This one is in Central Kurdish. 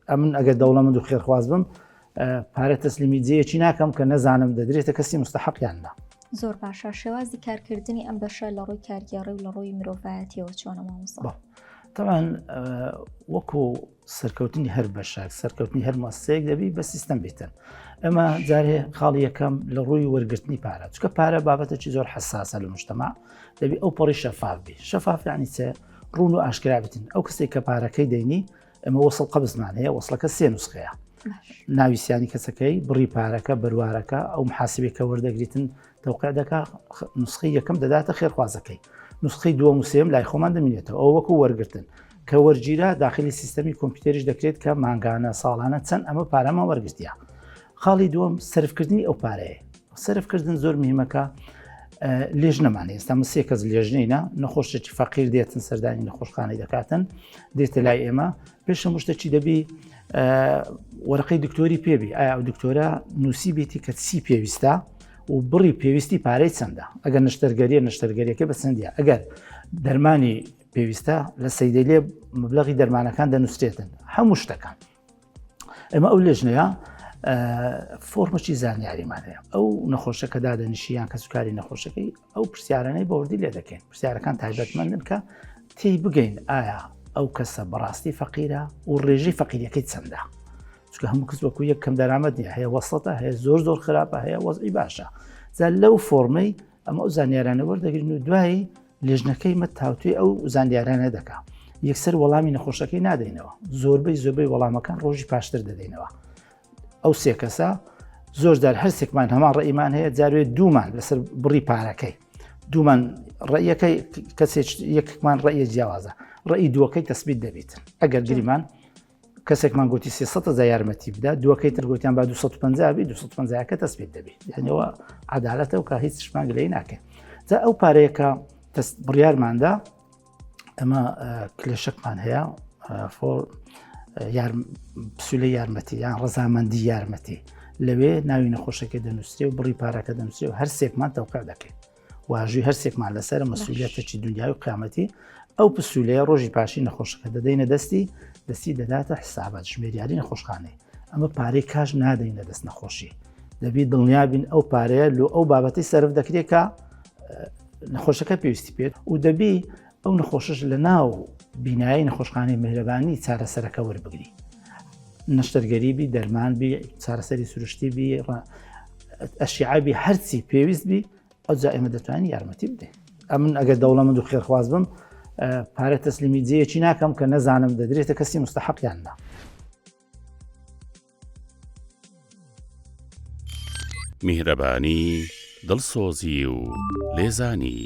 ئەمن ئەگەر دەوڵەمەند و خێرخواز بم پارە تەسلیمی جێیەکی ناکەم کە نەزانم دەدرێتە کەسی مستحق یاننا. زۆر باشە. شێوازی کارکردنی ئەم بەشە لە ڕووی کارگێڕی و لە ڕووی مرۆڤایەتیەوە چۆنە مامۆستا؟ طبعاً وەکو سەرکەوتنی هەر بەشێک سەرکەوتنی هەر مؤسسەیەک دەبی بە سیستەم بیتن. ئەمە جارێ خاڵی یەکەم لە ڕووی وەرگرتنی پارە، چکە پارە بابەتێکی زۆر حساسە لە مجتەمع، دەبی ئەو پەڕی شەفاف بی. شەفاف یعنی چێ؟ ڕوون و ئاشکرا بتن. ئەو کەسێک کە پارەکەی دەینی ئەمە وەسڵ قەبزمان هەیە، وەسڵەکە 3 نوسخەیە. ناویسیانی کەسەکەی، بڕی پارەکە، بەروارەکە، ئەو محاسبێک کە وەردەگریتن تەوقیع دەکا، نوسخەی یەکەم دەداتە خێرخوازەکەی، نوسخەی دووەم و سێم لای خۆمان دەمێنێتەوە. ئەو وەکو وەرگرتن کە وەرگیرە داخلی سیستەمی کۆمپیوتەریش دەکرێت کە مانگانە ساڵانە چەند ئەمە پارەمە وەرگرتیە. خاڵی دووەم سەرفکردنی ئەو پارەیە. سەرفکردن زۆر مهمەکە. لێژ نەمانێ ئێستا من 3 کەس لێژنینە، نەخۆشێکی فەقیر دێتن سەردانی نەخۆشخانەی دەکاتن، دێتە لای ئێمە، پێشە مشتێکی دەبی وەرەقەی دکتۆری پێبی، ئایا ئەو دکتۆرە نووسی بێتی کە چی پێویستە و بڕی پێویستی پارەی چەندە. ئەگەر نەشتەرگەریە نەشتەرگەریەکە بە چەندیە، ئەگەر دەرمانی پێویستە لە سەیدەی لێ مبلەغی دەرمانەکان دەنووسێتن، هەموو شتەکان. ئەمە ئەو لێژنەیە فۆرمەکی زانیاریمان هەیە. ئەو نەخۆشەکە دادەنیشیان کە سوکاری نەخۆشەکەی ئەو پرسیارانەی بەوردی لێ دەکەین. پرسیارەکان تایبەتمەندن کە تێی بگەین ئایا ئەو کەسە بەڕاستی فەقیرە و ڕێژەی فەقیریەکەی چەندە. چکە هەموو کەس وەکو یەک کەم دەرامەت نیە، هەیە وەسەتە، هەیە زۆر خراپە، هەیە وەزعی باشە. جا لەو فۆرمەی ئەمە ئەو زانیارانە وەردەگرین و دوایی لێژنەکەی مە تاوتوی ئەو زانیارانە دەکا. یەکسەر وەڵامی نەخۆشەکەی نادەینەوە، زۆربەی وەڵامەکان ڕۆژی پاشتر دەدەینەوە. ئەو 3 کەسە زۆر جار هەرسێکمان هەمان ڕێیمان هەیە، جاروێ دوومان لەسەر بڕی پارەکەی، دوومان ڕێیەکەی کەسێک یەکمان ڕێیە جیاوازە، ڕێی دووەکەی تەسبیت دەبێتن. ئەگەر گریمان کەسێکمان گوتی 300 یارمەتی بدا، دووەکەی ترگوتیان با 250 بی 250کە تەسبیت دەبێت. یعنیەوە عەدالەتە و کە هیچ شمان گلەی ناکەین. جا ئەو پارەیەکە بڕیارماندا ئەمە کلێشەکمان هەیە، پسوولەی یارمەتی یان ڕەزامەندی یارمەتی، لەوێ ناوی نەخۆشەکە دەنووسێ و بڕی پارەکە دەنووسێ و هەرسێکمان تەوقیع دەکەین. واژووی هەرسێکمان لەسەر مەسئولیەتێکی دنیای و قیامەتی. ئەو پسوولەیە ڕۆژی پاشی نەخۆشەکە دەدەینە دەستی دەداتە حسابات ژمێریاری نەخۆشخانەی. ئەمە پارەی کاژ نادەینە دەست نەخۆشی، دەبی دڵنیابین ئەو پارەیە لۆ ئەو بابەتی سەرف دەکرێت کە نەخۆشەکە پێویستی پێێت و دەبی ئەو نەخۆشش لە ناو بینایی نەخۆشخانەی میهرەبانی چارەسەرەکە وەربگری. نەشتەرگەری بی، دەرمان بی، چارەسەری سروشتی بی، ئەشیعابی، هەرچی پێویست بی، ئەو جا ئێمە دەتوانین یارمەتی بدەین. ئەمن ئەگەر دەوڵەمەند و خێرخواز بم پارە تەسلیمی جێیەکی ناکەم کە نەزانم دەدرێتە کەسی مستحق یاننا. میهرەبانی، دڵسۆزی و لێزانی.